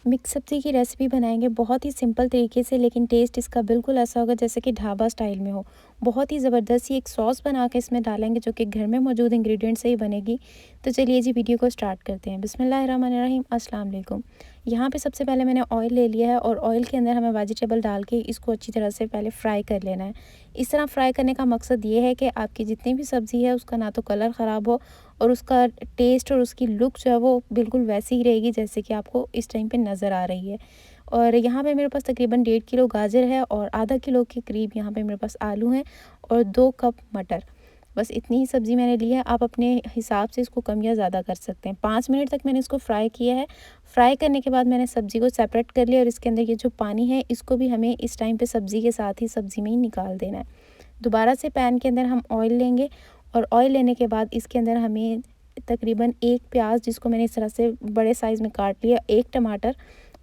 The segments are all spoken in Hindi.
मिक्स सब्ज़ी की रेसिपी बनाएंगे बहुत ही सिंपल तरीके से, लेकिन टेस्ट इसका बिल्कुल ऐसा होगा जैसे कि ढाबा स्टाइल में हो। बहुत ही ज़बरदस्त ही एक सॉस बना के इसमें डालेंगे जो कि घर में मौजूद इंग्रेडिएंट से ही बनेगी। तो चलिए जी वीडियो को स्टार्ट करते हैं। बिस्मिल्लाहिर्रहमानिर्रहीम, अस्सलाम वालेकुम। यहाँ पे सबसे पहले मैंने ऑयल ले लिया है और ऑयल के अंदर हमें वेजिटेबल डाल के इसको अच्छी तरह से पहले फ्राई कर लेना है। इस तरह फ्राई करने का मकसद ये है कि आपकी जितनी भी सब्ज़ी है उसका ना तो कलर ख़राब हो और उसका टेस्ट और उसकी लुक जो है वो बिल्कुल वैसी ही रहेगी जैसे कि आपको इस टाइम पे नज़र आ रही है। और यहाँ पे मेरे पास तकरीबन 1.5 किलो गाजर है और आधा किलो के करीब यहाँ पे मेरे पास आलू हैं और 2 कप मटर। बस इतनी ही सब्ज़ी मैंने ली है। आप अपने हिसाब से इसको कम या ज़्यादा कर सकते हैं। 5 मिनट तक मैंने इसको फ्राई किया है। फ्राई करने के बाद मैंने सब्ज़ी को सेपरेट कर लिया और इसके अंदर ये जो पानी है इसको भी हमें इस टाइम पे सब्ज़ी के साथ ही सब्ज़ी में ही निकाल देना है। दोबारा से पैन के अंदर हम ऑयल लेंगे और ऑयल लेने के बाद इसके अंदर हमें तकरीबन 1 प्याज जिसको मैंने इस तरह से बड़े साइज़ में काट लिया, 1 टमाटर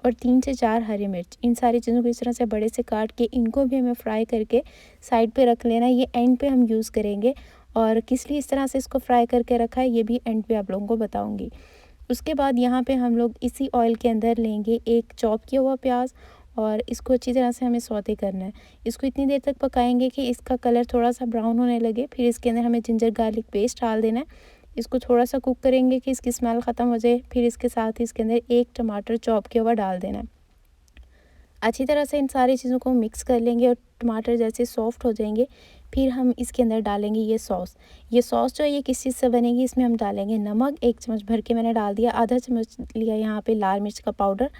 और 3 से 4 हरी मिर्च, इन सारी चीज़ों को इस तरह से बड़े से काट के इनको भी हमें फ्राई करके साइड पे रख लेना है। ये एंड पे हम यूज़ करेंगे और किस लिए इस तरह से इसको फ्राई करके रखा है ये भी एंड पे आप लोगों को बताऊँगी। उसके बाद यहाँ पे हम लोग इसी ऑयल के अंदर लेंगे एक चॉप किया हुआ प्याज और इसको अच्छी तरह से हमें सौते करना है। इसको इतनी देर तक पकाएंगे कि इसका कलर थोड़ा सा ब्राउन होने लगे। फिर इसके अंदर हमें जिंजर गार्लिक पेस्ट डाल देना है। इसको थोड़ा सा कुक करेंगे कि इसकी स्मेल ख़त्म हो जाए। फिर इसके साथ ही इसके अंदर 1 टमाटर चॉप किया हुआ डाल देना है। अच्छी तरह से इन सारी चीज़ों को मिक्स कर लेंगे और टमाटर जैसे सॉफ्ट हो जाएंगे फिर हम इसके अंदर डालेंगे ये सॉस। ये सॉस जो है ये किस चीज़ से बनेगी, इसमें हम डालेंगे नमक 1 चम्मच भर के मैंने डाल दिया, आधा चम्मच लिया यहाँ पे लाल मिर्च का पाउडर,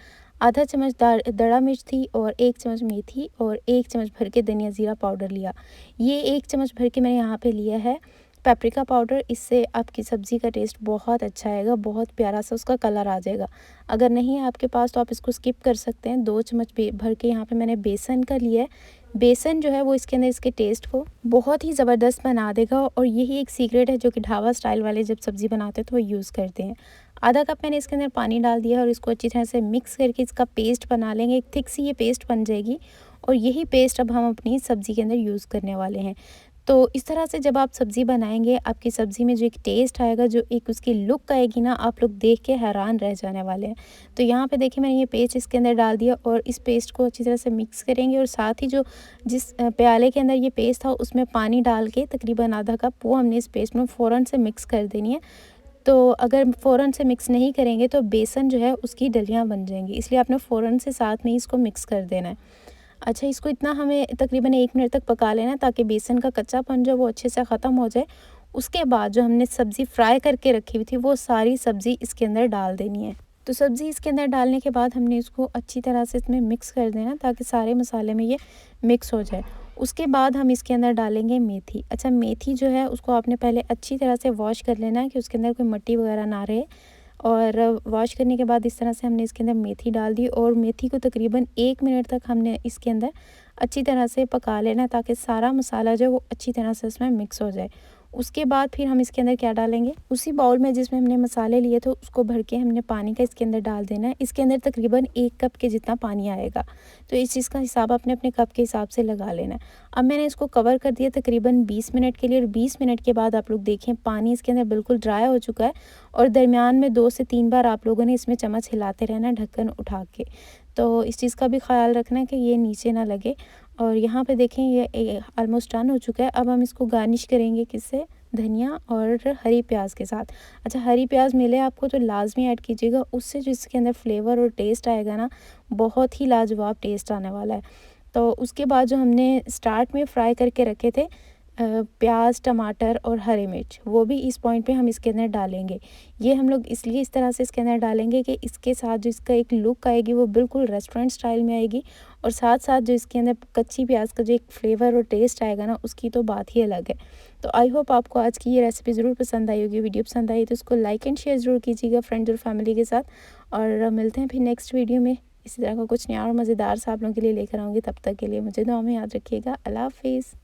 आधा चम्मच दड़ा मिर्च थी और 1 चम्मच मेथी और 1 चम्मच भर के धनिया ज़ीरा पाउडर लिया। ये 1 चम्मच भर के मैंने यहाँ पे लिया है पेपरिका पाउडर। इससे आपकी सब्ज़ी का टेस्ट बहुत अच्छा आएगा, बहुत प्यारा सा उसका कलर आ जाएगा। अगर नहीं है आपके पास तो आप इसको स्किप कर सकते हैं। 2 चम्मच भर के यहाँ पे मैंने बेसन का लिया है। बेसन जो है वो इसके अंदर इसके टेस्ट को बहुत ही ज़बरदस्त बना देगा और यही एक सीक्रेट है जो कि ढाबा स्टाइल वाले जब सब्ज़ी बनाते हैं तो वो यूज़ करते हैं। आधा कप मैंने इसके अंदर पानी डाल दिया और इसको अच्छी तरह से मिक्स करके इसका पेस्ट बना लेंगे। एक थिक सी ये पेस्ट बन जाएगी और यही पेस्ट अब हम अपनी सब्ज़ी के अंदर यूज़ करने वाले हैं। तो इस तरह से जब आप सब्ज़ी बनाएंगे आपकी सब्ज़ी में जो एक टेस्ट आएगा, जो एक उसकी लुक आएगी ना, आप लोग देख के हैरान रह जाने वाले हैं। तो यहाँ पे देखिए मैंने ये पेस्ट इसके अंदर डाल दिया और इस पेस्ट को अच्छी तरह से मिक्स करेंगे और साथ ही जो जिस प्याले के अंदर ये पेस्ट था उसमें पानी डाल के तकरीबन आधा कप वो हमने इस पेस्ट में फ़ौरन से मिक्स कर देनी है। तो अगर फ़ौरन से मिक्स नहीं करेंगे तो बेसन जो है उसकी डलियाँ बन जाएंगी, इसलिए आपने फ़ौरन से साथ में ही इसको मिक्स कर देना है। अच्छा, इसको इतना हमें तकरीबन 1 मिनट तक पका लेना है ताकि बेसन का कच्चापन जो है वो अच्छे से ख़त्म हो जाए। उसके बाद जो हमने सब्ज़ी फ्राई करके रखी हुई थी वो सारी सब्ज़ी इसके अंदर डाल देनी है। तो सब्ज़ी इसके अंदर डालने के बाद हमने इसको अच्छी तरह से इसमें मिक्स कर देना ताकि सारे मसाले में ये मिक्स हो जाए। उसके बाद हम इसके अंदर डालेंगे मेथी। अच्छा, मेथी जो है उसको आपने पहले अच्छी तरह से वॉश कर लेना है कि उसके अंदर कोई मिट्टी वगैरह ना रहे। और वॉश करने के बाद इस तरह से हमने इसके अंदर मेथी डाल दी और मेथी को तकरीबन 1 मिनट तक हमने इसके अंदर अच्छी तरह से पका लेना ताकि सारा मसाला जो है वो अच्छी तरह से उसमें मिक्स हो जाए। उसके बाद फिर हम इसके अंदर क्या डालेंगे, उसी बाउल में जिसमें हमने मसाले लिए थे उसको भर के हमने पानी का इसके अंदर डाल देना है। इसके अंदर तकरीबन 1 कप के जितना पानी आएगा, तो इस चीज़ का हिसाब अपने अपने कप के हिसाब से लगा लेना है। अब मैंने इसको कवर कर दिया तकरीबन 20 मिनट के लिए और 20 मिनट के बाद आप लोग देखें पानी इसके अंदर बिल्कुल ड्राई हो चुका है और दरमियान में 2 से 3 बार आप लोगों ने इसमें चम्मच हिलाते रहना है ढक्कन उठा के। तो इस चीज़ का भी ख़्याल रखना है कि ये नीचे ना लगे। और यहाँ पे देखें ये ऑलमोस्ट डन हो चुका है। अब हम इसको गार्निश करेंगे किससे, धनिया और हरी प्याज के साथ। अच्छा, हरी प्याज मिले आपको तो लाजमी ऐड कीजिएगा, उससे जो इसके अंदर फ्लेवर और टेस्ट आएगा ना, बहुत ही लाजवाब टेस्ट आने वाला है। तो उसके बाद जो हमने स्टार्ट में फ्राई करके रखे थे प्याज, टमाटर और हरी मिर्च, वो भी इस पॉइंट पे हम इसके अंदर डालेंगे। ये हम लोग इसलिए इस तरह से इसके अंदर डालेंगे कि इसके साथ जो इसका एक लुक आएगी वो बिल्कुल रेस्टोरेंट स्टाइल में आएगी और साथ साथ जो इसके अंदर कच्ची प्याज का जो एक फ्लेवर और टेस्ट आएगा ना, उसकी तो बात ही अलग है। तो आई होप आपको आज की ये रेसिपी ज़रूर पसंद आई होगी। वीडियो पसंद आई तो इसको लाइक एंड शेयर ज़रूर कीजिएगा फ्रेंड्स और फैमिली के साथ। और मिलते हैं फिर नेक्स्ट वीडियो में इसी तरह का कुछ नया और मज़ेदार सा आप लोगों के लिए लेकर आऊँगी। तब तक के लिए मुझे दुआ में याद रखिएगा। अल्लाह हाफिज़।